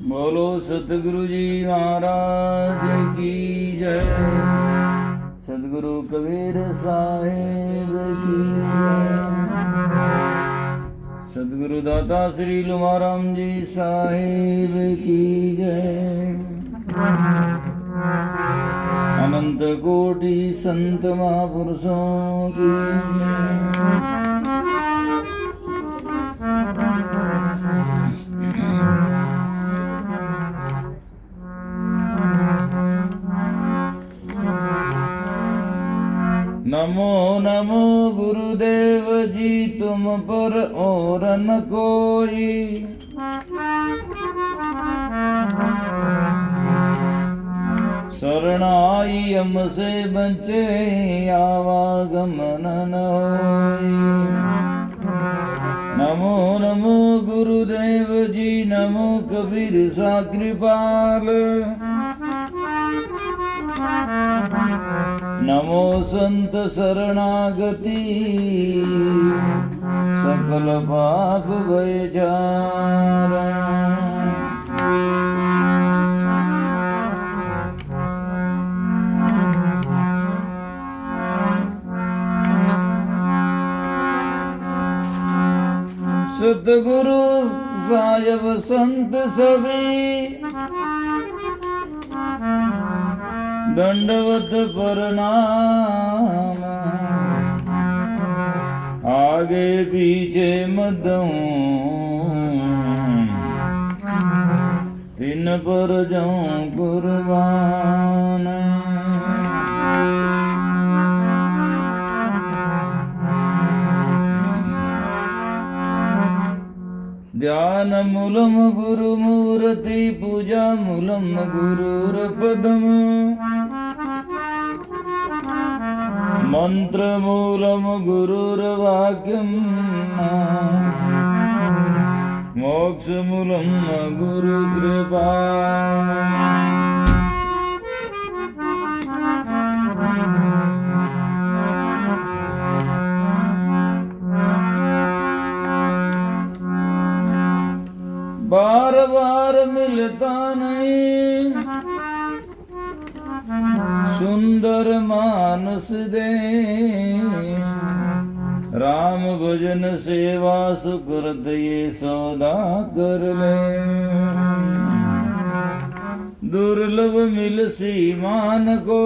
बोलो सतगुरु जी महाराज की जय। सतगुरु कबीर साहेब की जय। सतगुरु दाता श्री लुमाराम जी साहेब की जय। अनंत कोटि संत महापुरुषों की जय। नमो नमो गुरुदेव जी तुम पर और न कोई। शरणाई हमसे बचे आवागमन न होई। नमो नमो गुरुदेव जी नमो कबीर सा कृपाल। नमो संत शरणागति सकल पाप भय जारा। सतगुरु साहिब संत सभी दंडवत प्रणाम। आगे पीछे मदऊं तिन पर जाऊं कुर्बान। ध्यान मूलम गुरु मूर्ति पूजा मूलम गुरुर पदम। मंत्र मूलम गुरुर्वाक्यम। मोक्ष मूलम गुरु कृपा। बार बार मिलता नहीं सुंदर मानस दे। राम भजन सेवा सुकृत ये सौदा कर ले। दुर्लभ मिल सीमान को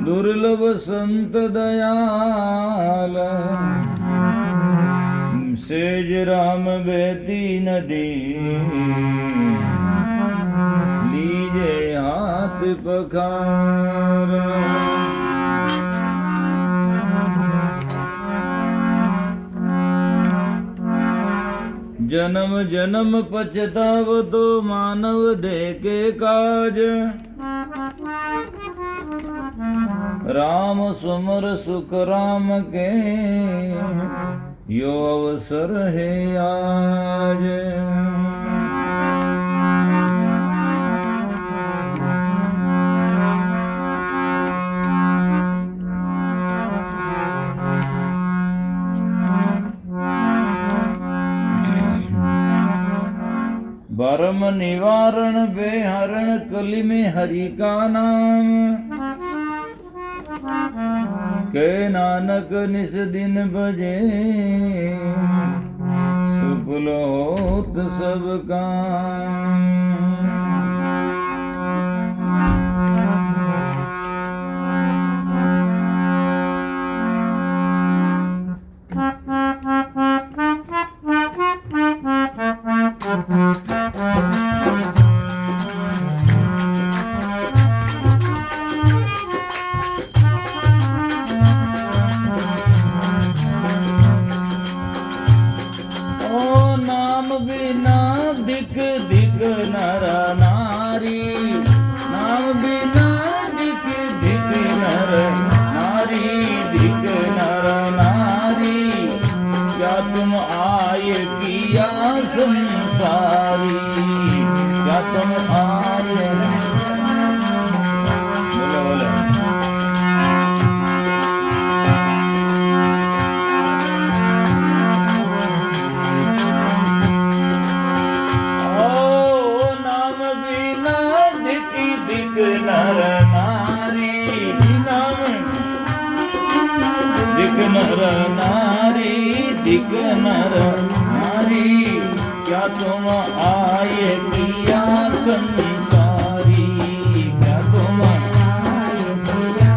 दुर्लभ संत दयाल। सेज राम बेती नदी लीजे हाथ पखार। जन्म जन्म पछताव तो मानव दे के काज। राम सुमर सुख राम के यो अवसर है आज। भरम निवारण बेहरण कली में हरि का नाम। के नानक निस दिन बजे सुफल होत सब काम। संसारी क्या तुम आए नारी धिक नर नारी क्या तुम आए किया संसारी क्या तुम आए किया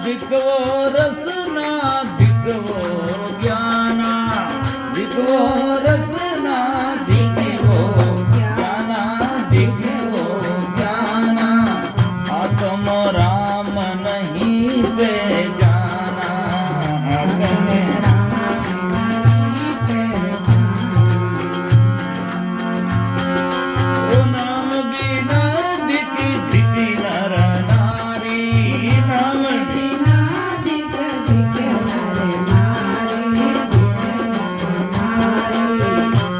दिखवो रसना दिखवो ज्ञाना दिखवो रसना दिखवो ज्ञाना दिखवो ज्ञाना आत्म राम नहीं पहचाना आत्म ओ नाम बिना दिख दिख नर नारी नाम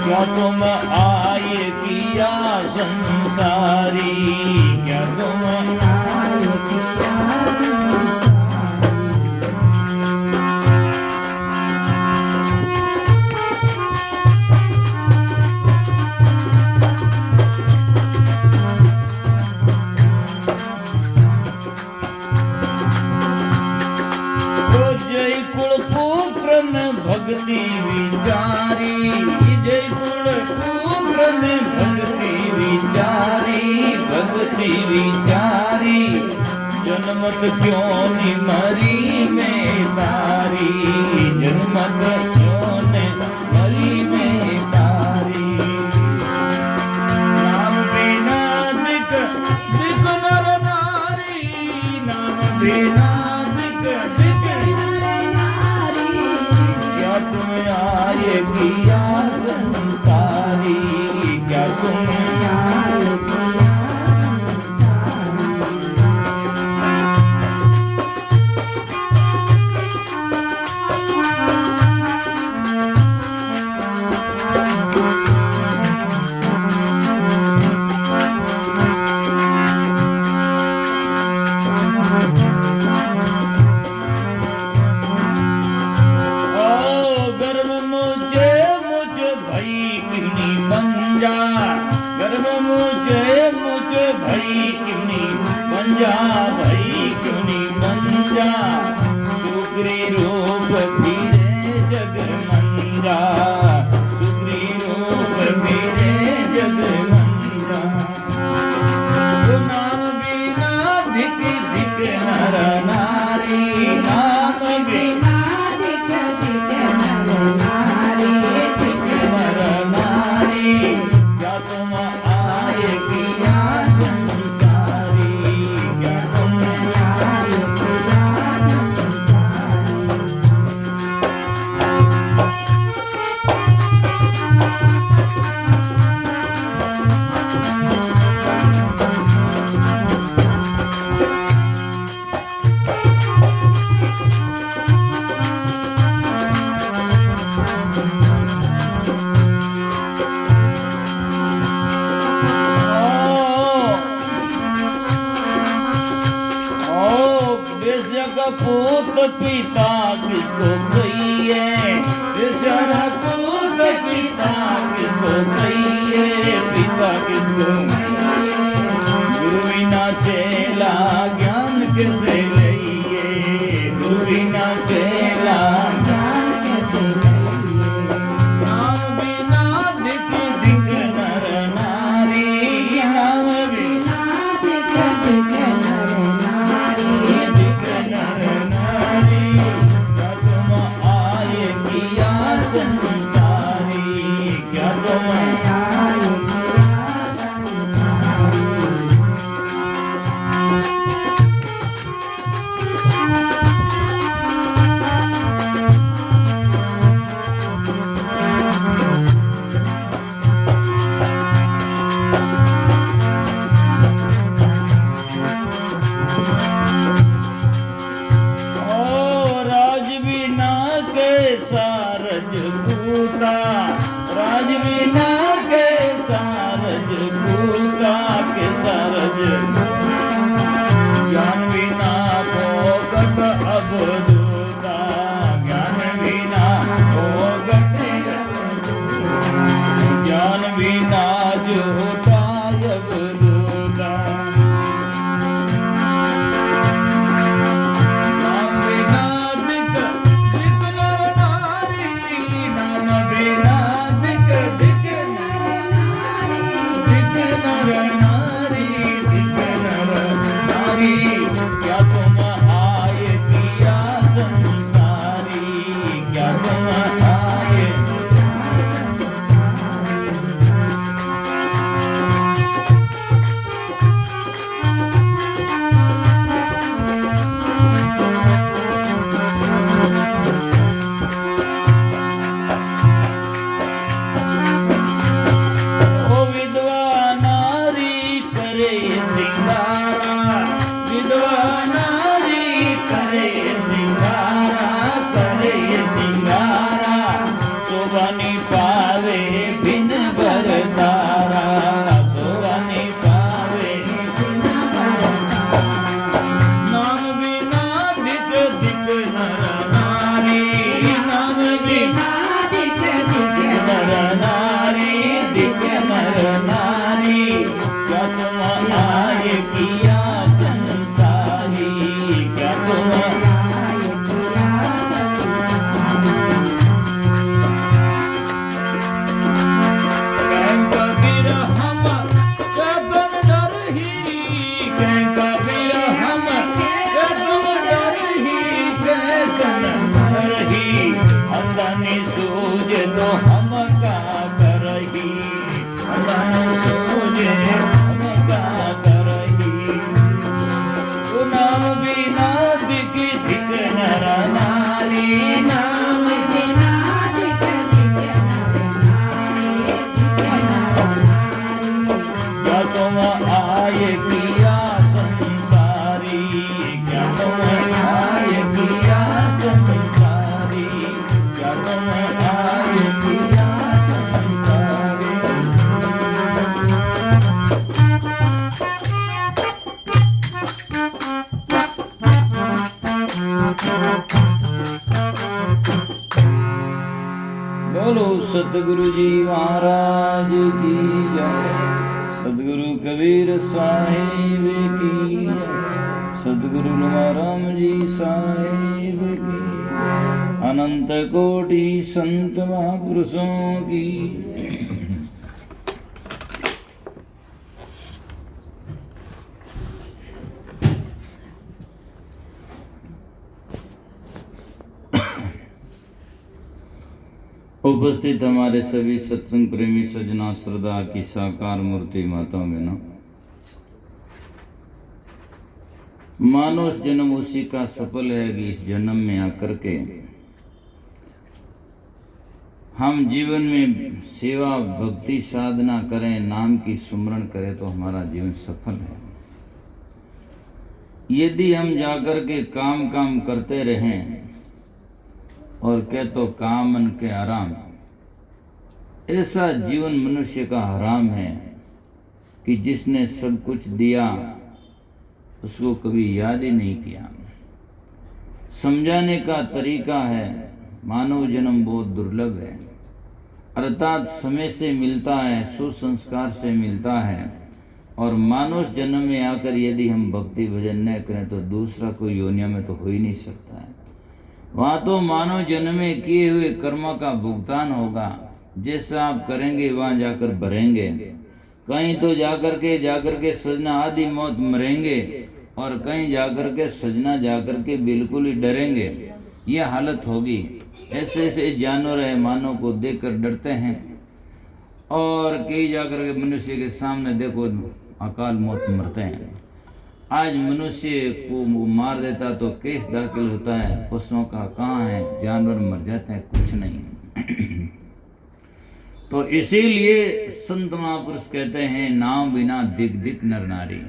क्या तुम आए किया संसारी क्या तुम आए किया जय कुल पुत्र भक्ति विचारी जय कुल पुत्र भक्ति विचारी जन्मत क्यों नि मरी में तारी जन्मत क्यों नि मरी में तारी नाम बिना दिख दिख नर नारी नाम बिना दिख दिख तुम आए किया संसारी क्या तुम आए किया गर्भ मुझे भई क्यों नी बंजा सुग्री रूप फिरे जग मंजा सुग्री रूप फिरे जग मंजा नाम बिना धिक धिक नर नारी नाम बिना धिक धिक नर नारी धिक नर नारी क्या तुम आए किया संसारी क्या तुम आए किया पूत पिता किसको कहिए बेचारा पूत पिता किसको कहिए पिता किसको गुरु बिना चेला ज्ञान किसे लइए गुरु बिना चेला ज्ञान किसे लइए नाम बिना दिख दिख नर नारी नाम बिना दिख दिख नर नारी दिख नर नारी क्या तुम आए किया संसारी क्या तुम आए सारज पूता राज बिना के सारज पूता के सारज ज्ञान बिना को कट अब दूता ज्ञान बिना को हम का करही, सूझे हम का करही। नाम बिना दिख दिख नर नारी, नाम बिना दिख दिख क्या तुम आए किया संसारी, क्या तुम आए किया संसारी, क्या तुम आए किया संसारी। बोलो सतगुरु जी महाराज की जय, सतगुरु कबीर साहिब की जय, सतगुरु राम जी साहिब की जय, अनंत कोटि संत महापुरुषों की। उपस्थित हमारे सभी सत्संग प्रेमी सजना, श्रद्धा की साकार मूर्ति माताओं बहनों, मानव जन्म उसी का सफल है कि इस जन्म में आकर के हम जीवन में सेवा भक्ति साधना करें, नाम की सुमरण करें तो हमारा जीवन सफल है। यदि हम जाकर के काम काम करते रहें और कह तो काम मन के आराम, ऐसा जीवन मनुष्य का हराम है कि जिसने सब कुछ दिया उसको कभी याद ही नहीं किया। समझाने का तरीका है, मानव जन्म बहुत दुर्लभ है, अर्थात समय से मिलता है, सुसंस्कार से मिलता है, और मानव जन्म में आकर यदि हम भक्ति भजन न करें तो दूसरा कोई योनिया में तो हो ही नहीं सकता है। वहाँ तो मानव जन्म में किए हुए कर्म का भुगतान होगा, जैसा आप करेंगे वहाँ जाकर भरेंगे। कहीं तो जाकर के सजना आदि मौत मरेंगे, और कहीं जाकर के सजना जाकर के बिल्कुल ही डरेंगे। यह हालत होगी। ऐसे ऐसे जानवर है, मानव को देखकर डरते हैं, और कई जाकर के मनुष्य के सामने देखो अकाल मौत मरते हैं। आज मनुष्य को मार देता तो केस दाखिल होता है, पशुओं का कहाँ है, जानवर मर जाते हैं, कुछ नहीं। तो इसीलिए संत महापुरुष कहते हैं, नाम बिना दिक दिक नर नारी।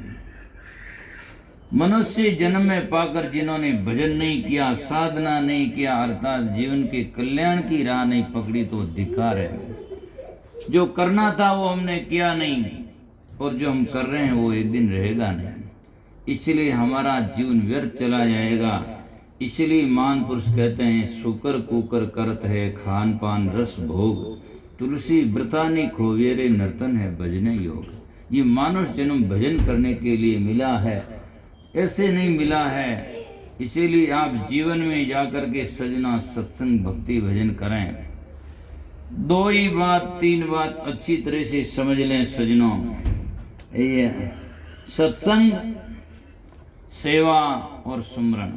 मनुष्य जन्म में पाकर जिन्होंने भजन नहीं किया, साधना नहीं किया, अर्थात जीवन के कल्याण की राह नहीं पकड़ी तो धिक्कार है। जो करना था वो हमने किया नहीं, और जो हम कर रहे हैं वो एक दिन रहेगा नहीं, इसलिए हमारा जीवन व्यर्थ चला जाएगा। इसलिए महान पुरुष कहते हैं, शुकर कुकर करत है खान पान रस भोग, तुलसी व्रतानी खोवेरे नर्तन है भजने योग। ये मानव जन्म भजन करने के लिए मिला है, ऐसे नहीं मिला है। इसीलिए आप जीवन में जाकर के सजना सत्संग भक्ति भजन करें। दो ही बात, तीन बात अच्छी तरह से समझ लें सजनों। ये सत्संग, सेवा और सुमरन।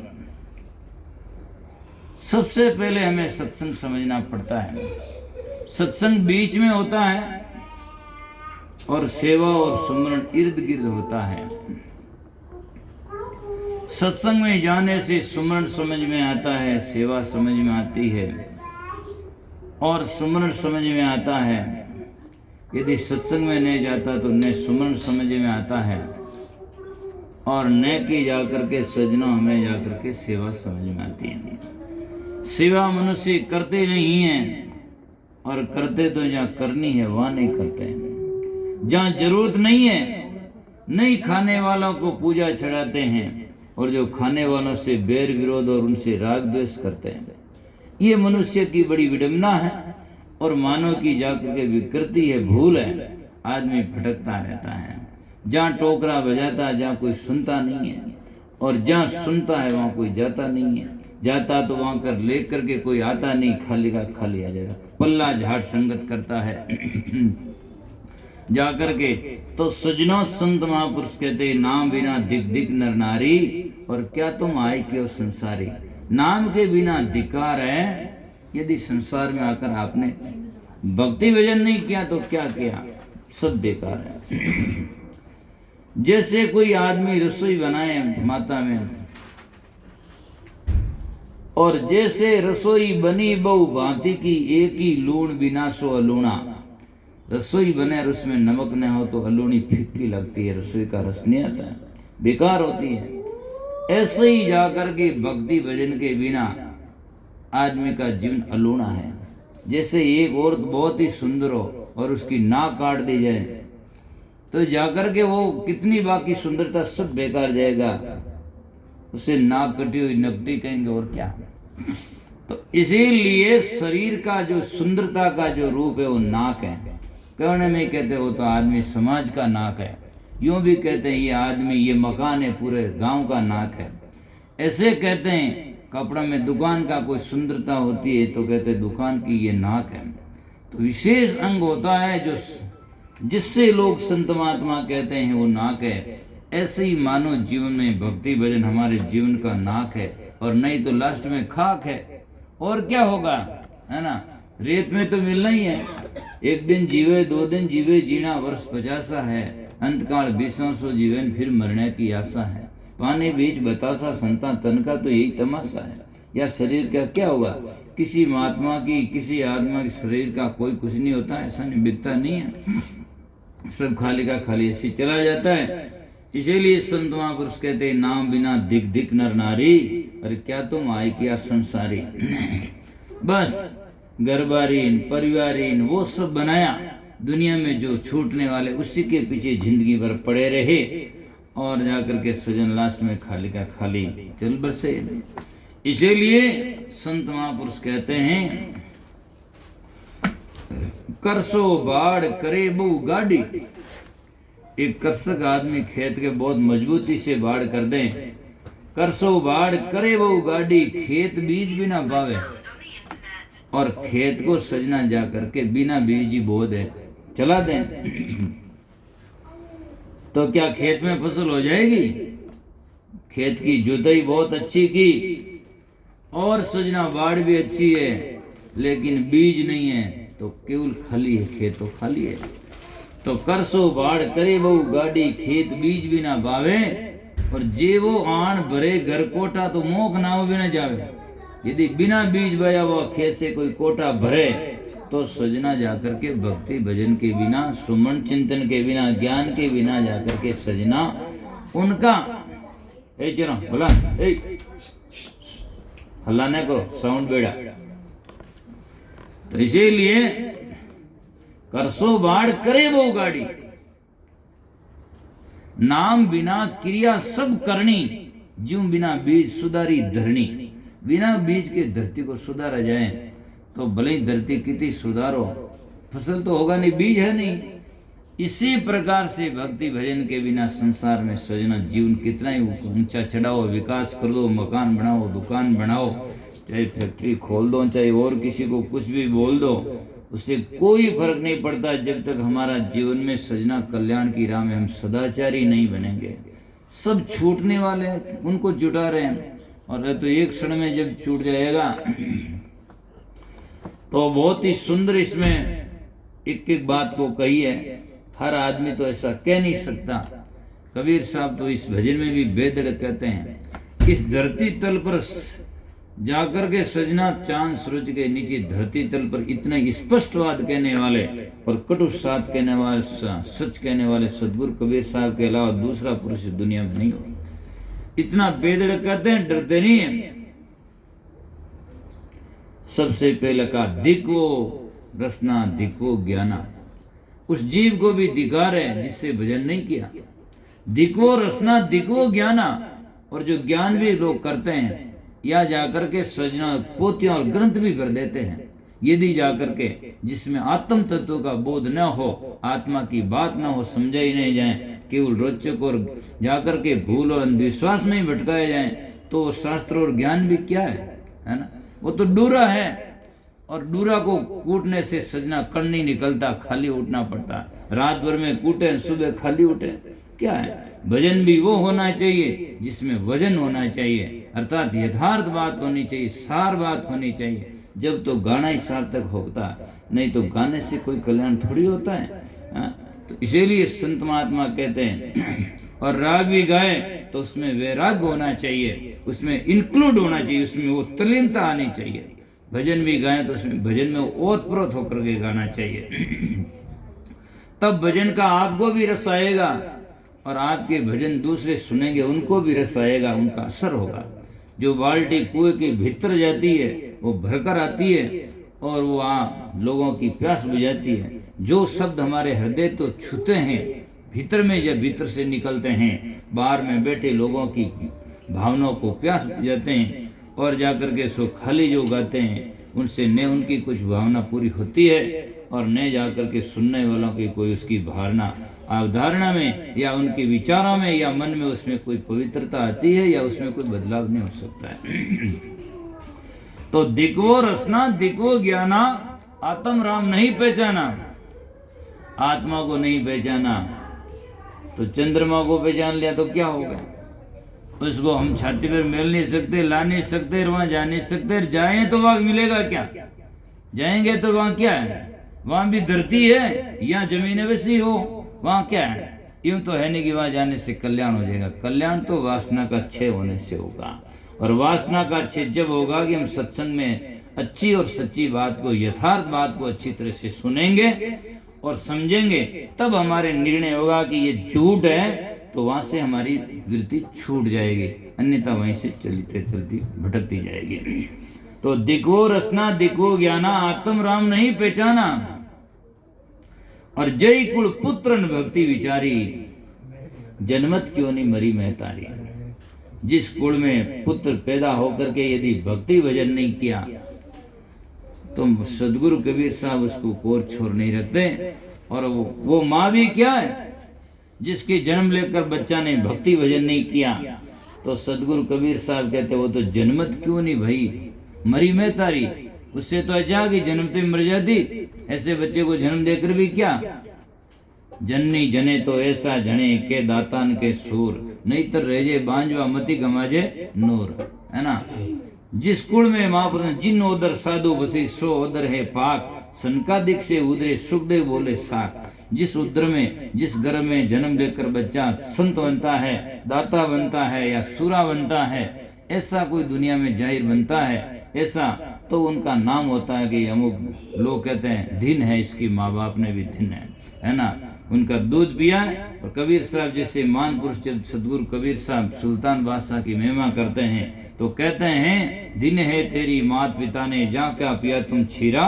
सबसे पहले हमें सत्संग समझना पड़ता है। सत्संग बीच में होता है और सेवा और सुमरन इर्द गिर्द होता है। सत्संग में जाने से सुमरन समझ में आता है, सेवा समझ में आती है और सुमरन समझ में आता है। यदि सत्संग में नहीं जाता तो न सुमरन समझ में आता है और न कि जाकर के सजनों हमें जाकर के सेवा समझ में आती है। सेवा मनुष्य करते नहीं हैं, और करते तो जहाँ करनी है वहाँ नहीं करते हैं। जहाँ जरूरत नहीं है, नहीं खाने वालों को पूजा चढ़ाते हैं, और जो खाने वालों से बैर विरोध और उनसे राग द्वेष करते हैं। ये मनुष्य की बड़ी विडंबना है और मानव की जाकर के विकृति है, भूल है। आदमी भटकता रहता है, जहाँ टोकरा बजाता है जहाँ कोई सुनता नहीं है, और जहाँ सुनता है वहाँ कोई जाता नहीं है। जाता तो वहाँ कर ले करके कोई आता नहीं, खाली का खाली आ जाएगा। पल्ला झाट संगत करता है जाकर के। तो सजनों संत महापुरुष कहते हैं, नाम बिना दिक दिक नर नारी, और क्या तुम आए क्यों संसारी। नाम के बिना धिक्कार है। यदि संसार में आकर आपने भक्ति भजन नहीं किया तो क्या किया, सब बेकार है। जैसे कोई आदमी रसोई बनाए माता में, और जैसे रसोई बनी बहु भांति की, एक ही लूण बिना सो अलूणा। रसोई बने और उसमें नमक न हो तो अलूणी फीकी लगती है, रसोई का रस नहीं आता है, बेकार होती है। ऐसे ही जाकर के भक्ति भजन के बिना आदमी का जीवन अलूणा है। जैसे एक औरत बहुत ही सुंदर हो और उसकी नाक काट दी जाए तो जाकर के वो कितनी बाकी सुंदरता सब बेकार जाएगा, उसे नाक कटी हुई नकदी कहेंगे और क्या। तो इसीलिए शरीर का जो सुंदरता का जो रूप है वो नाक है। कहने में कहते हो तो आदमी समाज का नाक है, यूं भी कहते हैं ये आदमी, ये मकान है, पूरे गांव का नाक है। ऐसे कहते हैं कपड़ा में दुकान का कोई सुंदरता होती है तो कहते हैं दुकान की ये नाक है। तो विशेष अंग होता है जो जिससे लोग संत महात्मा कहते हैं वो नाक है। ऐसे ही मानो जीवन में भक्ति भजन हमारे जीवन का नाक है, और नहीं तो लास्ट में खाक है। और क्या होगा, है ना, रेत में तो मिलना ही है। एक दिन जीवे, दो दिन जीवे, जीना वर्ष 50 है, अंतकाल 20 जीवन, फिर मरने की आशा है। पानी बीच बतासा संता तन का तो यही तमाशा है। या शरीर का क्या होगा, किसी महात्मा की, किसी आत्मा के शरीर का कोई कुछ नहीं होता, ऐसा नहीं बिकता नहीं है, सब खाली का खाली ऐसे चला जाता है। इसीलिए संत महापुरुष कहते हैं नाम बिना दिक दिक नर नारी, अरे क्या तुम आए किया संसारी। बस घरबारीन परिवारीन वो सब बनाया, दुनिया में जो छूटने वाले उसी के पीछे जिंदगी भर पड़े रहे, और जाकर के सजन लास्ट में खाली का खाली चल बसे। इसीलिए संत महापुरुष कहते हैं करसो बाढ़ करे बहु गाड़ी। एक कृषक आदमी खेत के बहुत मजबूती से बाढ़ कर दे, करसो बाढ़ करे बहु गाड़ी, खेत बीज बिना बावे। और खेत को सजना जा करके बिना बीज ही बो दे, चला दें तो क्या खेत में फसल हो जाएगी। खेत की जुताई बहुत अच्छी की और सजना बाढ़ भी अच्छी है, लेकिन बीज नहीं है तो केवल खाली है, खेत तो खाली है। तो करसो बाढ़ करे बहु गाड़ी, खेत बीज बिना बावे। और जे वो आण भरे घर कोटा, तो मोख नाव भी न जावे। यदि बिना बीज बया हुआ खेत से कोई कोटा भरे तो सजना जाकर के भक्ति भजन के बिना, सुमन चिंतन के बिना, ज्ञान के बिना जाकर के सजना उनका चलो बोला हल्ला न करो, साउंड बेड़ा। तो इसीलिए करसो बाढ़ करे वो गाड़ी, नाम बिना क्रिया सब करनी, ज्यों बिना बीज सुधारी धरनी। बिना बीज के धरती को सुधारा जाए तो भले ही धरती कितनी सुधारो, फसल तो होगा नहीं, बीज है नहीं। इसी प्रकार से भक्ति भजन के बिना संसार में सजना जीवन कितना ही ऊंचा चढ़ाओ, विकास कर दो, मकान बनाओ, दुकान बनाओ, चाहे फैक्ट्री खोल दो, चाहे और किसी को कुछ भी बोल दो, उससे कोई फर्क नहीं पड़ता जब तक हमारा जीवन में सजना कल्याण की राह में हम सदाचारी नहीं बनेंगे। सब छूटने वाले हैं, उनको जुटा रहे हैं, और तो एक क्षण में जब छूट जाएगा तो बहुत ही सुंदर इसमें एक एक बात को कही है। हर आदमी तो ऐसा कह नहीं सकता। कबीर साहब तो इस भजन में भी बेधड़क कहते हैं, इस धरती तल पर जाकर के सजना चांद सूरज के नीचे धरती तल पर इतना स्पष्टवाद कहने वाले और कटु साथ कहने वाले, सच कहने वाले सदगुरु कबीर साहब के अलावा दूसरा पुरुष दुनिया में नहीं हो। इतना बेधड़क कहते हैं, डरते नहीं है। सबसे पहले का दिक्वो रसना दिक्वो ज्ञाना, उस जीव को भी धिकार है जिससे भजन नहीं किया। दिक्वो रसना दिक्वो ज्ञाना, और जो ज्ञान भी लोग करते हैं या जाकर के सजना पोथियां और ग्रंथ भी कर देते हैं, यदि जाकर के जिसमें आत्म तत्व का बोध न हो, आत्मा की बात न हो, समझाई नहीं जाए, केवल रोचक और जाकर के भूल और अंधविश्वास में ही भटकाए जाए, तो शास्त्र और ज्ञान भी क्या है ना, वो तो डूरा है। और डूरा को कूटने से सजना कण नहीं निकलता, खाली उठना पड़ता। रात भर में कूटे, सुबह खाली उठे, क्या है? भजन भी वो होना चाहिए जिसमें वजन होना चाहिए, अर्थात यथार्थ बात होनी चाहिए, सार बात होनी चाहिए। जब तो गाना ही सार्थक होता, नहीं तो गाने से कोई कल्याण थोड़ी होता है। तो इसीलिए संत महात्मा कहते हैं और राग भी गाए तो उसमें वैराग्य होना चाहिए, उसमें इंक्लूड होना चाहिए, उसमें वो तल्लीनता आनी चाहिए। भजन भी गाए तो उसमें भजन में ओतप्रोत होकर के गाना चाहिए। तब भजन का आपको भी रस आएगा और आपके भजन दूसरे सुनेंगे उनको भी रस आएगा, उनका असर होगा। जो बाल्टी कुएं के भीतर जाती है वो भरकर आती है और वो लोगों की प्यास बुझाती है। जो शब्द हमारे हृदय तो छूते हैं भीतर में, जब भीतर से निकलते हैं, बाहर में बैठे लोगों की भावनाओं को प्यास बुझाते हैं और जाकर के सो खाली जो गाते हैं उनसे न उनकी कुछ भावना पूरी होती है और न जाकर के सुनने वालों की कोई उसकी भावना अवधारणा में या उनके विचारों में या मन में उसमें कोई पवित्रता आती है या उसमें कोई बदलाव नहीं हो सकता है। तो दिक्वो रसना दिक्वो ज्ञाना, आत्म राम नहीं पहचाना, आत्मा को नहीं पहचाना तो चंद्रमा को पहचान लिया तो क्या हो गया? उसको हम छाती पर मिल नहीं सकते, ला नहीं सकते, वहां जा नहीं सकते। जाए तो वहां मिलेगा क्या? जाएंगे तो वहां क्या है? वहां भी धरती है या जमीन वैसी हो, वहां क्या है? यूं तो है नहीं कि वहां जाने से कल्याण हो जाएगा। कल्याण तो वासना का क्षय होने से होगा और वासना का क्षय जब होगा कि हम सत्संग में अच्छी और सच्ची बात को, यथार्थ बात को अच्छी तरह से सुनेंगे और समझेंगे, तब हमारे निर्णय होगा कि ये झूठ है तो वहां से हमारी वृत्ति छूट जाएगी, अन्यथा वहीं से चलते चलती भटकती जाएगी। तो दिक्वो रसना दिक्वो ज्ञाना, आत्म राम नहीं पहचाना। और जय कुल पुत्र भक्ति विचारी, जन्मत क्यों नहीं मरी महतारी। जिस कुल में पुत्र पैदा होकर के यदि भक्ति भजन नहीं किया तो सदगुरु कबीर साहब उसको कोर छोर नहीं रखते। और वो माँ भी क्या है जिसके जन्म लेकर बच्चा ने भक्ति भजन नहीं किया, तो सदगुरु कबीर साहब कहते वो तो जन्मत क्यों नहीं भाई मरी महतारी। उससे तो अच्छा कि जन्मते मर जाती, ऐसे बच्चे को जन्म देकर भी क्या। जननी जने तो ऐसा जने के दातान के सूर, नहीं तो रहे बांझवा मती गमाजे नूर, है ना। जिस कुल में महापुरुष जिन ओदर साधु बसी सो ओदर है पाक, सनकादिक से उदरे सुखदेव बोले साक। जिस उद्र में, जिस घर में जन्म लेकर बच्चा संत बनता है, दाता बनता है या सूरा बनता है, ऐसा कोई दुनिया में जाहिर बनता है, ऐसा तो उनका नाम होता है कि अमुक लोग कहते हैं धीन है, इसकी माँ बाप ने भी धीन है ना। उनका दूध पिया। और कबीर साहब जैसे महान पुरुष जब सदगुरु कबीर साहब सुल्तान बादशाह की महिमा करते हैं तो कहते हैं दिन है तेरी मात पिता ने जा क्या पिया तुम छीरा,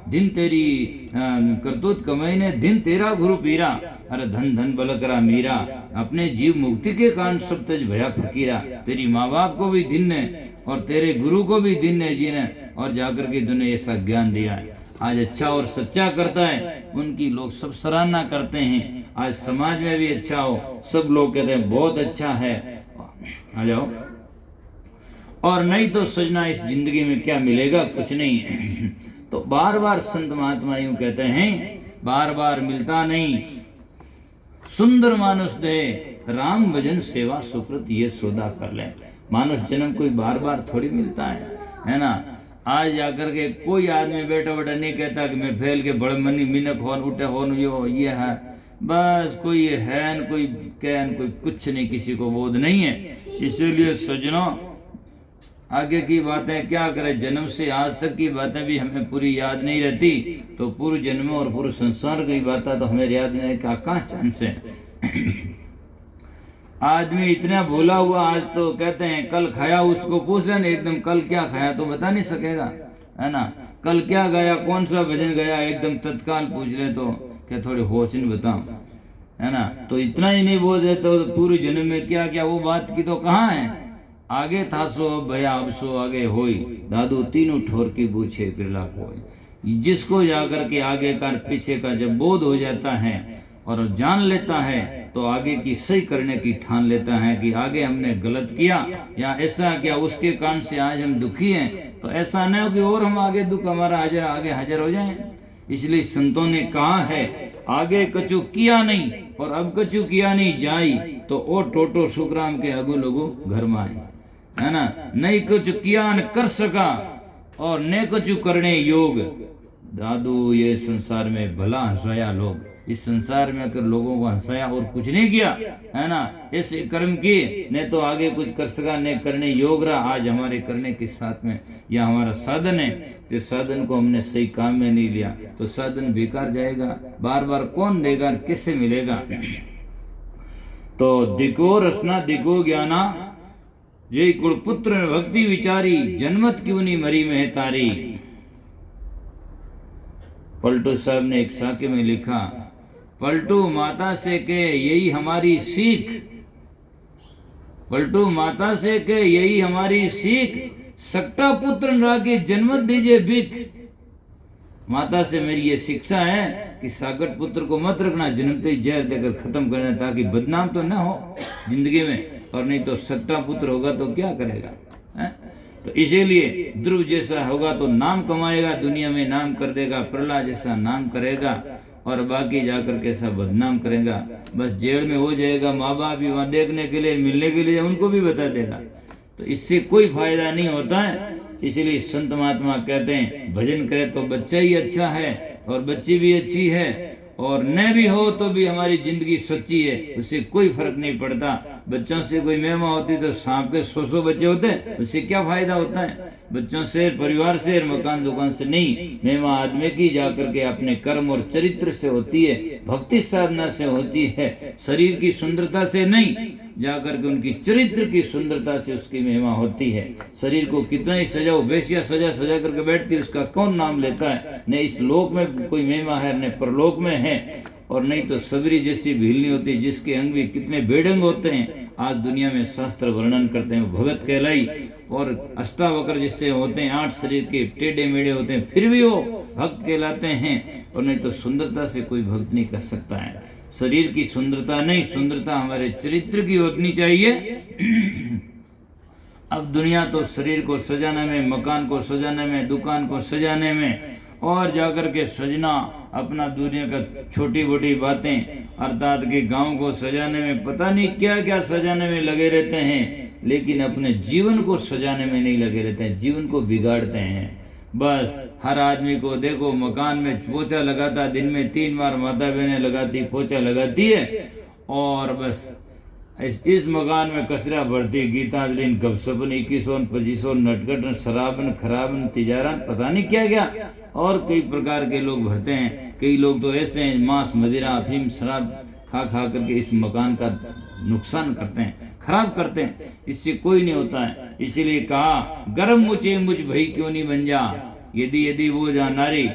दिन तेरी करतूत कमाई ने दिन तेरा गुरु पीरा, अरे धन धन बलकरा मीरा, अपने जीव मुक्ति के कारण सब तेज भया फकीरा। तेरी माँ बाप को भी दिन ने और तेरे गुरु को भी दिन ने जी ने और जाकर के तुमने ऐसा ज्ञान दिया है। आज अच्छा और सच्चा करता है उनकी लोग सब सराहना करते हैं। आज समाज में भी अच्छा हो, सब लोग कहते हैं बहुत अच्छा है, आ जाओ। और नहीं तो सजना इस जिंदगी में क्या मिलेगा, कुछ नहीं है। तो बार बार संत महात्मा यूं कहते हैं, बार बार मिलता नहीं सुंदर मानुष दे, राम भजन सेवा सुकृत ये सौदा कर ले। मानुष जन्म कोई बार बार थोड़ी मिलता है ना। आज जाकर के कोई आदमी बैठा बैठा नहीं कहता कि मैं फैल के बड़े मनी मिनक होन उठे होन ये है, बस कोई है न कोई कहन कोई कुछ नहीं, किसी को बोध नहीं है। इसीलिए सज्जनों आगे की बातें क्या करें, जन्म से आज तक की बातें भी हमें पूरी याद नहीं रहती, तो पूर्व जन्म और पूर्व संसार की बातें तो हमें याद नहीं का कहाँ चांस है। आदमी इतना भूला हुआ, आज तो कहते हैं कल खाया, उसको पूछ लेना एकदम कल क्या खाया तो बता नहीं सकेगा, है ना। कल क्या गाया, कौन सा भजन गाया, एकदम तत्काल पूछ ले तो क्या थोड़ी होश नहीं बताऊं, है ना। तो इतना ही नहीं बोल रहे तो पूरे जन्म में क्या क्या, वो बात की तो कहाँ है। आगे था सो अब भया अब सो आगे होई, दादू तीनों ठोर की पूछे बिरला कोई। जिसको जाकर के आगे का पीछे का जब बोध हो जाता है और जान लेता है तो आगे की सही करने की ठान लेता है कि आगे हमने गलत किया या ऐसा किया उसके कारण से आज हम दुखी हैं, तो ऐसा न हो कि और हम आगे दुख हमारा आगे हाजिर हो जाए। इसलिए संतों ने कहा है, आगे कछु किया नहीं और अब कछु किया नहीं जाई, तो ओ टोटो सुखराम के अगु लगु घर में आई, है ना। नहीं कुछ किया न कर सका और न कछु करने योग। दादू ये संसार में भला हंसाया लोग, इस संसार में अगर लोगों को हंसाया और कुछ नहीं किया, है ना, ऐसे कर्म किए, न तो आगे कुछ कर सका न करने योग रहा। आज हमारे करने के साथ में यह हमारा साधन है, तो साधन को हमने सही काम में नहीं लिया तो साधन बेकार जाएगा, बार बार कौन देगा, किससे मिलेगा। तो दिको रसना दिको ज्ञाना, जय कुल पुत्र भक्ति विचारी, जनमत क्यों नहीं मरी में तारी। पलटू साहब ने एक साके में लिखा, पलटू माता से के यही हमारी सीख, पलटू माता से के यही हमारी सीख, सकटा पुत्र रागे जन्मत दीजिए भीख। माता से मेरी ये शिक्षा है कि सागट पुत्र को मत रखना, जन्मते ही जहर देकर खत्म करना, ताकि बदनाम तो ना हो जिंदगी में, और नहीं तो सकटा पुत्र होगा तो क्या करेगा, है? तो इसीलिए ध्रुव जैसा होगा तो नाम कमाएगा, दुनिया में नाम कर देगा, प्रहलाद जैसा नाम करेगा और बाकी जाकर कैसा बदनाम करेगा, बस जेल में हो जाएगा। माँ बाप भी वहाँ देखने के लिए, मिलने के लिए उनको भी बता देगा, तो इससे कोई फायदा नहीं होता है। इसलिए संत महात्मा कहते हैं, भजन करे तो बच्चा ही अच्छा है और बच्ची भी अच्छी है, और न भी हो तो भी हमारी जिंदगी सच्ची है, उससे कोई फर्क नहीं पड़ता। बच्चों से कोई महिमा होती तो सांप के 100 बच्चे होते, उससे क्या फायदा होता है। बच्चों से, परिवार से, मकान दुकान से नहीं, महिमा आदमी की जाकर के अपने कर्म और चरित्र से होती है, भक्ति साधना से होती है, शरीर की सुंदरता से नहीं, जाकर के उनकी चरित्र की सुंदरता से उसकी महिमा होती है। शरीर को कितना ही सजाओ, बेसिया सजा सजा करके बैठती है, उसका कौन नाम लेता है। न इस लोक में कोई महिमा है न परलोक में है, और नहीं तो सबरी जैसी भीलनी होती, जिसके अंग भी कितने बेढंग होते हैं, आज दुनिया में शास्त्र वर्णन करते हैं, भगत कहलाई। और अष्टावक्र जिससे होते हैं, 8 शरीर के टेढ़े मेढ़े होते हैं, फिर भी वो भक्त कहलाते हैं। और नहीं तो सुंदरता से कोई भक्त नहीं कर सकता है, शरीर की सुंदरता नहीं, सुंदरता हमारे चरित्र की होनी चाहिए। अब दुनिया तो शरीर को सजाने में, मकान को सजाने में, दुकान को सजाने में, और जाकर के सजना अपना दुनिया का छोटी मोटी बातें, अर्थात के गांव को सजाने में, पता नहीं क्या क्या सजाने में लगे रहते हैं, लेकिन अपने जीवन को सजाने में नहीं लगे रहते हैं, जीवन को बिगाड़ते हैं। बस हर आदमी को देखो, मकान में पोछा लगाता, दिन में 3 बार माता बहनें लगाती, पोछा लगाती है, और बस इस मकान में कचरा भरती, गीतांजलि, गपसपन, 21 25 नटखट, शराबन, खराबन, तिजारन, पता नहीं क्या क्या, और कई प्रकार के लोग भरते हैं। कई लोग तो ऐसे हैं, मांस, मदिरा, अफीम, शराब खा खा करके इस मकान का नुकसान करते हैं, खराब करते हैं, इससे कोई नहीं होता है। इसीलिए कहा, गर्म मुझे मुझ भई क्यों नहीं बन जा। यदि वो जा नारी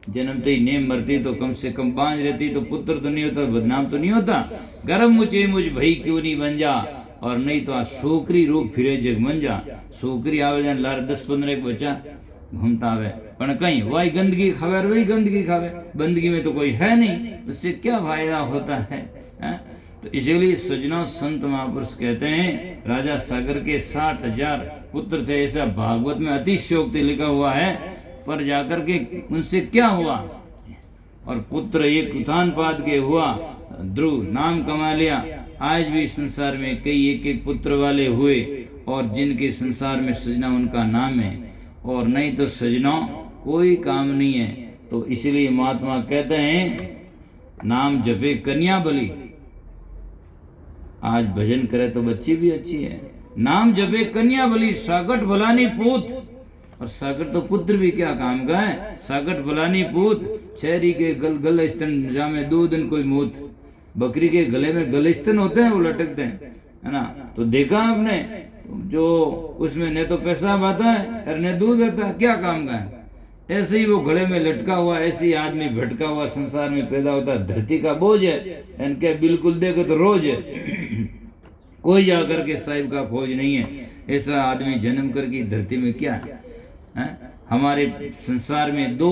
जन्मते ही नेम मरती तो कम से कम बांझ रहती, तो पुत्र तो नहीं होता, बदनाम तो नहीं होता। गर्म मुझे मुझ भई क्यों नहीं बन जा, और नहीं तो आज छोकरी रूप फिरे जग मन जा। छोकरी आवे जान लार 10-15 एक बच्चा घूमता आवे, पर कहीं वही गंदगी खावे और वही गंदगी खावे, बंदगी में तो कोई है नहीं, उससे क्या फायदा होता है। तो इसलिए सज्जनों, संत महापुरुष कहते हैं, राजा सागर के 60,000 पुत्र थे, ऐसा भागवत में अतिशयोक्ति लिखा हुआ है, पर जाकर के उनसे क्या हुआ। और पुत्र एक उत्थानपाद के हुआ, ध्रुव नाम कमा लिया। आज भी संसार में कई एक पुत्र वाले हुए, और जिनके संसार में सजना उनका नाम है, और नहीं तो सजनों कोई काम नहीं है। तो इसलिए महात्मा कहते हैं, नाम जपे कन्या बली। आज भजन करे तो बच्ची भी अच्छी है, नाम जपे कन्या बली, सागट भलानी पूत। और सागट तो पुत्र भी क्या काम का है, सागट भलानी पूत। छेरी के गल स्तन जामे दूध न कोई मूत। बकरी के गले में गलस्तन होते हैं, वो लटकते हैं, है ना। तो देखा आपने, जो उसमें न तो पेशाब आता है और न दूध आता है, क्या काम का है। ऐसे ही वो गले में लटका हुआ, ऐसे ही आदमी भटका हुआ संसार में पैदा होता है, धरती का बोझ है, इनके बिल्कुल देखो तो रोज है। कोई जाकर के साहिब का खोज नहीं है। ऐसा आदमी जन्म करके धरती में क्या है? हमारे संसार में 2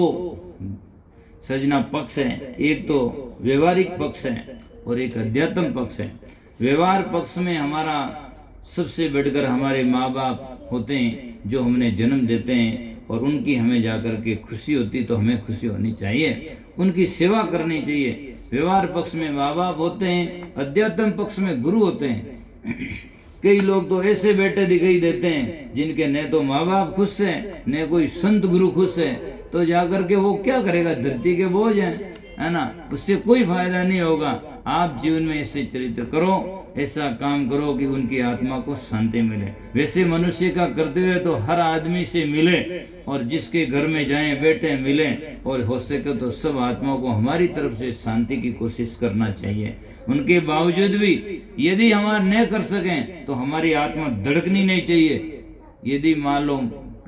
सजना पक्ष हैं, एक तो व्यवहारिक पक्ष है और एक अध्यात्म पक्ष है। व्यवहार पक्ष में हमारा सबसे बढ़कर हमारे माँ बाप होते हैं, जो हमने जन्म देते हैं, और उनकी हमें जाकर के खुशी होती तो हमें खुशी होनी चाहिए, उनकी सेवा करनी चाहिए। व्यवहार पक्ष में माँ बाप होते हैं, अध्यात्म पक्ष में गुरु होते हैं। कई लोग तो ऐसे बेटे दिखाई देते हैं जिनके न तो माँ बाप खुश है न कोई संत गुरु खुश है, तो जाकर के वो क्या करेगा, धरती के बोझ है ना, उससे कोई फायदा नहीं होगा। आप जीवन में ऐसे चरित्र करो, ऐसा काम करो कि उनकी आत्मा को शांति मिले। वैसे मनुष्य का कर्तव्य तो हर आदमी से मिले और जिसके घर में जाएं बैठे मिले, और हो सके तो सब आत्माओं को हमारी तरफ से शांति की कोशिश करना चाहिए। उनके बावजूद भी यदि हम न कर सकें तो हमारी आत्मा धड़कनी नहीं चाहिए। यदि मान लो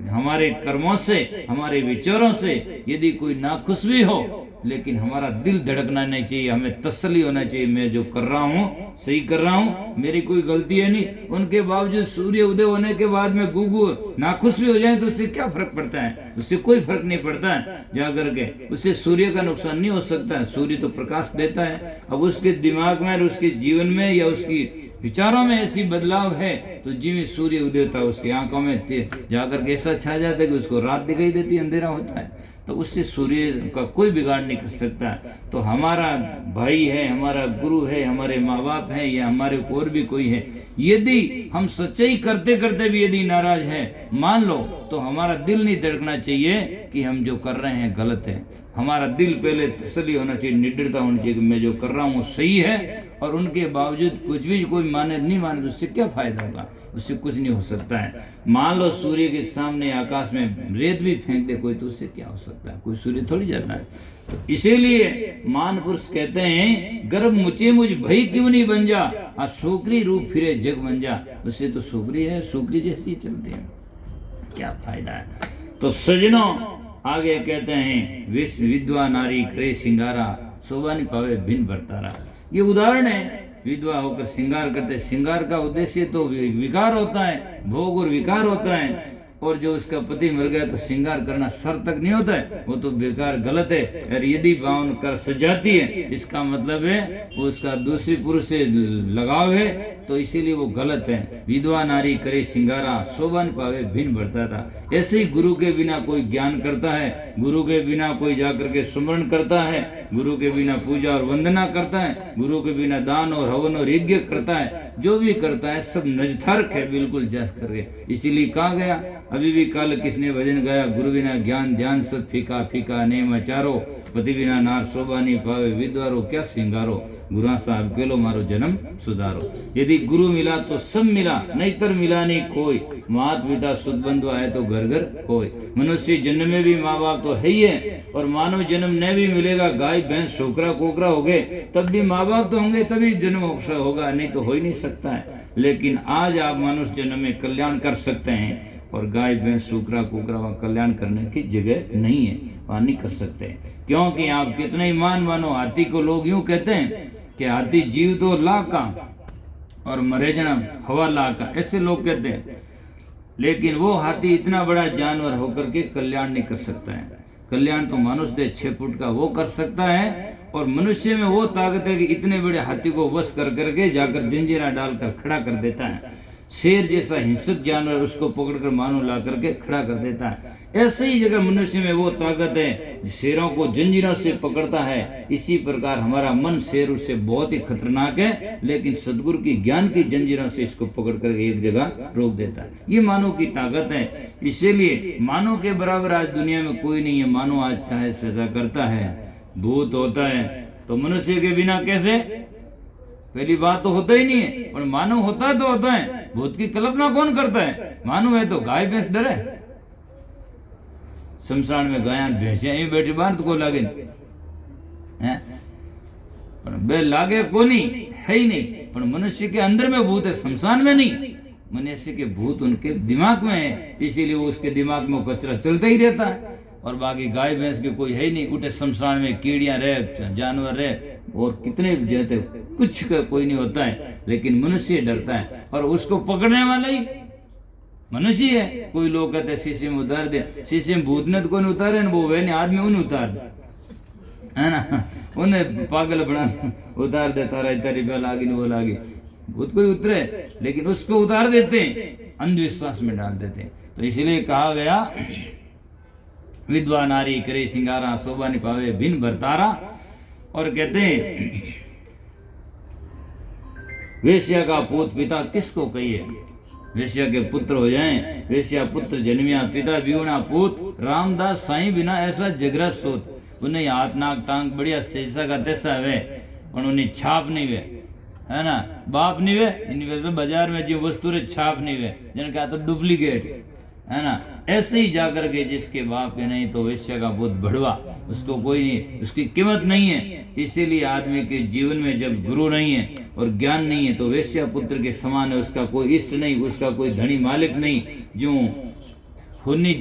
हमारे कर्मों से, हमारे विचारों से यदि कोई नाखुश भी हो, लेकिन हमारा दिल धड़कना नहीं चाहिए, हमें तसल्ली होना चाहिए, मैं जो कर रहा हूँ सही कर रहा हूँ, मेरी कोई गलती है नहीं। उनके बावजूद सूर्य उदय होने के बाद में गुगु नाखुश भी हो जाए तो उससे क्या फर्क पड़ता है, उससे कोई फर्क नहीं पड़ता है जाकर के, उससे सूर्य का नुकसान नहीं हो सकता है। सूर्य तो प्रकाश देता है। अब उसके दिमाग में, उसके जीवन में या उसकी विचारों में ऐसी बदलाव है तो जिਵੇਂ सूर्य उदय होता है उसकी आंखों में जाकर के ऐसा छा जाता है कि उसको रात दिखाई देती है, अंधेरा होता है, तो उससे सूर्य का कोई बिगाड़ नहीं कर सकता। तो हमारा भाई है, हमारा गुरु है, हमारे माँ बाप है या हमारे और भी कोई है, यदि हम सच्चाई करते करते भी यदि नाराज है मान लो, तो हमारा दिल नहीं धड़कना चाहिए कि हम जो कर रहे हैं गलत है। हमारा दिल पहले तसल्ली होना चाहिए, निडरता होनी चाहिए कि मैं जो कर रहा हूँ सही है, और उनके बावजूद कुछ भी कोई माने नहीं माने तो उससे क्या फायदा होगा, उससे कुछ नहीं हो सकता है। मान लो सूर्य के सामने आकाश में रेत भी फेंक दे कोई तो उससे क्या हो सकता है, कोई सूर्य थोड़ी जाता है। तो इसीलिए मान पुरुष कहते हैं गर्भ मुझे मुझ भई क्यों नहीं बन जा, आ शोकरी रूप फिरे जग बन जा। उससे तो शोकरी है, शोकरी जैसी चलती है, क्या फायदा है। तो सजनों आगे कहते हैं विधवा नारी करे सिंगारा, शोभा नहीं पावे भिन्न बरतारा। ये उदाहरण है, विधवा होकर श्रृंगार करते, श्रृंगार का उद्देश्य तो विकार होता है, भोग और विकार होता है, और जो उसका पति मर गया तो श्रृंगार करना सर तक नहीं होता है, वो तो बेकार गलत है। और यदि बावन कर सजाती है इसका मतलब है वो उसका दूसरी पुरुष से लगाव है, तो इसीलिए वो गलत है। विधवा नारी करे श्रृंगारा, शोभा न पावे भिन्न बढ़ता था। ऐसे ही गुरु के बिना कोई ज्ञान करता है, गुरु के बिना कोई जाकर के सुमरण करता है, गुरु के बिना पूजा और वंदना करता है, गुरु के बिना दान और हवन और यज्ञ करता है, जो भी करता है सब निरर्थक है, बिल्कुल जस करके। इसीलिए कहा गया, अभी भी कल किसने भजन गाया, गुरु बिना ज्ञान ध्यान सब फीका फीका नेम अचारो, पति बिना नार शोभा नहीं पावे विद्वारो क्या श्रृंगारो, गुरु साहब के लो मारो जन्म सुधारो। यदि गुरु मिला तो सब मिला, नहींतर मिला नहीं कोई, मात पिता सुध बंधु आए तो घर घर कोई। मनुष्य जन्म में भी माँ बाप तो है ही है, और मानव जन्म ने भी मिलेगा, गाय भैंस छोकरा कोकरा हो गए तब भी माँ बाप तो होंगे, तभी जन्म होगा, नहीं तो हो ही नहीं सकता है। लेकिन आज आप मनुष्य जन्म में कल्याण कर सकते हैं, और गाय भैंस सूकरा कुकरा वहाँ कल्याण करने की जगह नहीं है, वहाँ नहीं कर सकते। क्योंकि आप कितने ही मान मानो, हाथी को लोग यूं कहते हैं कि हाथी जीव तो लाख का और मरे जना हवा लाख का, ऐसे लोग कहते हैं। लेकिन वो हाथी इतना बड़ा जानवर होकर के कल्याण नहीं कर सकता है। कल्याण तो मनुष्य दे 6 फुट का वो कर सकता है, और मनुष्य में वो ताकत है कि इतने बड़े हाथी को वश कर करके जाकर जंजीरा डालकर खड़ा कर देता है। शेर जैसा हिंसक जानवर उसको पकड़कर मानो ला करके खड़ा कर देता है। ऐसे ही जगह मनुष्य में वो ताकत है, शेरों को जंजीरों से पकड़ता है। इसी प्रकार हमारा मन शेर से बहुत ही खतरनाक है, लेकिन सदगुरु की ज्ञान की जंजीरों से इसको पकड़ कर एक जगह रोक देता है। ये मानव की ताकत है। इसीलिए मानव के बराबर आज दुनिया में कोई नहीं है। मानव आज चाहे सजा करता है, भूत होता है, तो मनुष्य के बिना कैसे, पहली बात तो होता ही नहीं है। पर मानव होता है तो होता है, भूत की कल्पना कौन करता है। मानव है तो गाय भैंस डरे, शमशान में गाय भैंसे ही बैठी बाहर तो को लागे हैं, पर बे लागे को नहीं है ही नहीं। पर मनुष्य के अंदर में भूत है, शमशान में नहीं। मनुष्य के भूत उनके दिमाग में है, इसीलिए वो उसके दिमाग में कचरा चलता ही रहता है। और बाकी गाय भैंस के कोई है ही नहीं। उठे शमशान में कीड़ियां रहे, जानवर रहे, और कितने जाते, कुछ का कोई नहीं होता है। लेकिन मनुष्य डरता है, और उसको पकड़ने वाला ही मनुष्य है। कोई लोग कहते हैं शीशे में उतार दे, शीशे में भूत ने तो कोई उतारे न, वो वह आदमी उन्हें उतार दे, है ना, उन्हें पागल बना उतार दे, तारा तारी पे लागी वो लागी, भूत कोई उतरे, लेकिन उसको उतार देते हैं, अंधविश्वास में डाल देते हैं। तो इसलिए कहा गया विधवा नारी करे सिंगारा, शोभा निभावे भिन्न भरतारा। और कहते हैं वेश्या का पूत पिता किसको कहिए, वेश्या के पुत्र हो जाएं, वेश्या पुत्र जन्मिया पिता बिगुणा पूत। रामदास साईं बिना ऐसा जगरा सोत, उन्हें हाथ नाक टांग बढ़िया जैसा का तैसा वे, और उन्हें छाप नहीं वे, है ना, बाप नहीं वे, इन तो बाजार में जो वस्तु रे छाप नहीं वे, जिनका तो डुप्लीकेट, है ना। ऐसे ही जाकर के जिसके बाप के नहीं तो वेश्या का पुत्र भड़वा, उसको कोई नहीं, उसकी कीमत नहीं है। इसीलिए आदमी के जीवन में जब गुरु नहीं है और ज्ञान नहीं है तो वेश्या पुत्र के समान है, उसका कोई इष्ट नहीं, उसका कोई धनी मालिक नहीं। जो खूनी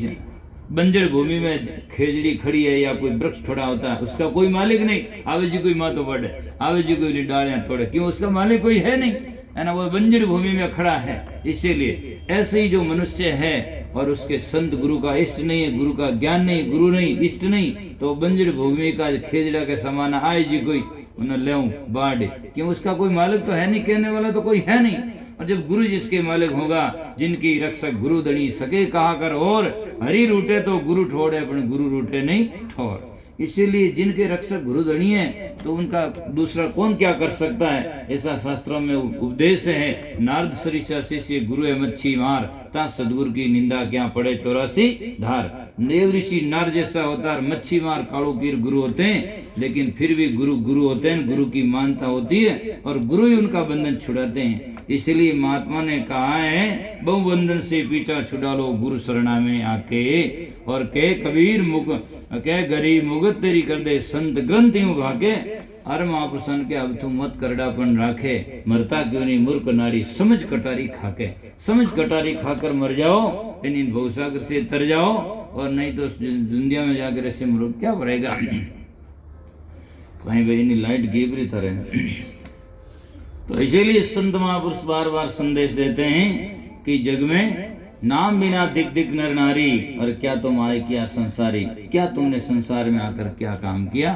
बंजर भूमि में खेजड़ी खड़ी है या कोई वृक्ष खड़ा होता है, उसका कोई मालिक नहीं। आवे जी कोई माँ तो बढ़े, आवे जी कोई डालियां तोड़े, क्यों, उसका मालिक कोई है नहीं, है ना, वो बंजर भूमि में खड़ा है। इसीलिए ऐसे ही जो मनुष्य है और उसके संत गुरु का इष्ट नहीं है, गुरु का ज्ञान नहीं, गुरु नहीं, इष्ट नहीं, तो बंजर भूमि का खेजड़ा के समान आए जी कोई उन्हें ले बाढ़, क्यों, उसका कोई मालिक तो है नहीं, कहने वाला तो कोई है नहीं। और जब गुरु जिसके मालिक होगा, जिनकी रक्षक गुरु दणी सके कहा कर, और हरि रूटे तो गुरु ठोड़े, अपन गुरु रूटे नहीं ठोर। इसीलिए जिनके रक्षक गुरु धनी है तो उनका दूसरा कौन क्या कर सकता है, ऐसा शास्त्रों में उपदेश है। नारद सरिसा शिष्य गुरु है मच्छी मार, ता सदगुरु की निंदा क्या पड़े 84 धार। देव ऋषि नार जैसा होता है, मच्छी मार काड़ू पीर गुरु होते हैं, लेकिन फिर भी गुरु गुरु होते हैं, गुरु की मानता होती है और गुरु ही उनका बंधन छुड़ाते हैं। इसलिए महात्मा ने कहा है, बहु बंधन से पीछा छुड़ा लो गुरु शरणा में आके, और कह कबीर मुख कह गरीब मुगत तेरी कर दे संत ग्रंथ यूं भाके। अरे महापुरुषन के अब तू मत करडापन राखे, मरता क्यों नहीं मूर्ख नारी समझ कटारी खाके। समझ कटारी खाकर मर जाओ, इन भवसागर से तर जाओ, और नहीं तो दुनिया में जाकर ऐसे मरो, क्या पड़ेगा। कहीं भाई इन्हीं लाइट गिबरी तरह। तो इसीलिए संत महापुरुष बार बार संदेश देते हैं कि जग में नाम बिना दिक दिक नर नारी, और क्या तुम आए किया संसारी, क्या तुमने संसार में आकर क्या काम किया।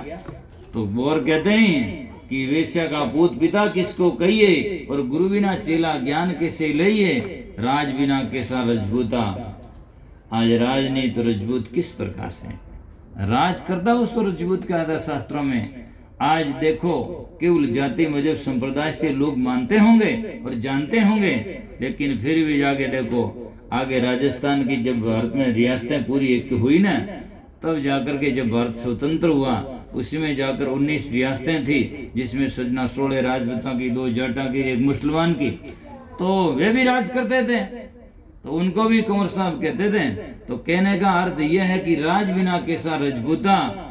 तो बोर कहते हैं कि वेश्या का पूत पिता किसको कहिए, और गुरु बिना चेला ज्ञान कैसे लइए। राज बिना कैसा रजपूता, आज राज नहीं तो रजपूत किस प्रकार से। राज करता उसको रजपूत कहता है शास्त्रों में। आज देखो केवल जाति मजहब संप्रदाय से लोग मानते होंगे और जानते होंगे, लेकिन फिर भी जाके देखो आगे राजस्थान की जब भारत में रियासतें पूरी एक हुई ना, तब जाकर के जब भारत स्वतंत्र हुआ, उसमें जाकर 19 रियासतें थी, जिसमें 16 राजपूतों की, 2 जाटा की, 1 मुसलमान की। तो वे भी राज करते थे, तो उनको भी कंवर साहब कहते थे। तो कहने का अर्थ यह है कि राज बिना कैसा रजपूता,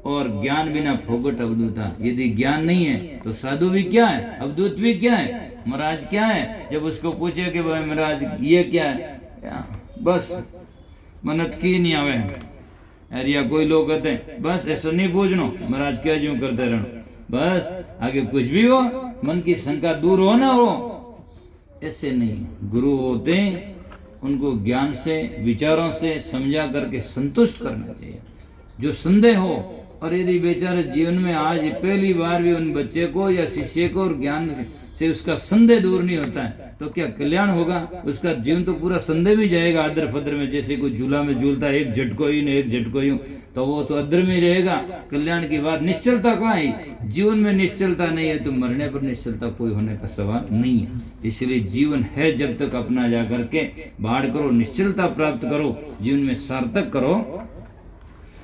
और ज्ञान बिना फोगट अवधूता। यदि ज्ञान नहीं है तो साधु भी क्या है, अवधूत भी क्या है, महाराज क्या है। जब उसको पूछे कि भाई महाराज ये क्या है, बस मनत की नहीं आवे, अरे या कोई लोग कहते हैं बस ऐसा नहीं पूछनो महाराज क्या जो करते रहना, बस आगे कुछ भी हो मन की शंका दूर हो ना हो। ऐसे नहीं, गुरु होते हैं, उनको ज्ञान से विचारों से समझा करके संतुष्ट करना चाहिए। जो संदेह हो, और यदि बेचारे जीवन में आज पहली बार भी उन बच्चे को या शिष्य को और ज्ञान से उसका संदेह दूर नहीं होता है, तो क्या कल्याण होगा। उसका जीवन तो पूरा संदेह भी जाएगा अदर फदर में, जैसे कोई झूला में झूलता है, एक झटको ही एक झटको यूं, तो वो तो अदर में रहेगा। कल्याण की बात निश्चलता कहाँ है, जीवन में निश्चलता नहीं है तो मरने पर निश्चलता कोई होने का सवाल नहीं है। इसलिए जीवन है जब तक अपना जा करके बाढ़ करो, निश्चलता प्राप्त करो, जीवन में सार्थक करो।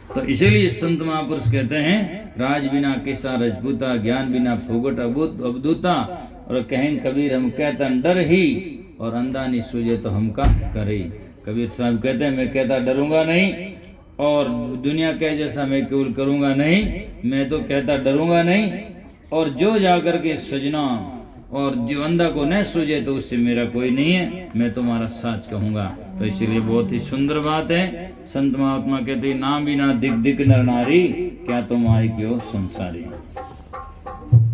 तो इसीलिए संत महापुरुष कहते हैं, राज बिना कैसा रजपूता, ज्ञान बिना फोगट अवधूता। और कहें कबीर हम कहता डर ही, और अंधा नहीं सूझे तो हम का करे। कबीर साहब कहते हैं मैं कहता डरूंगा नहीं, और दुनिया कहे जैसा मैं केवल करूंगा नहीं, मैं तो कहता डरूंगा नहीं। और जो जाकर के सजना, और जो अंधा को न सूझे तो उससे मेरा कोई नहीं है, मैं तुम्हारा साच कहूंगा। तो इसलिए बहुत ही सुंदर बात है। संत महात्मा कहते नाम बिना दिक दिक नर नारी, क्या तुम आए क्यों संसारी।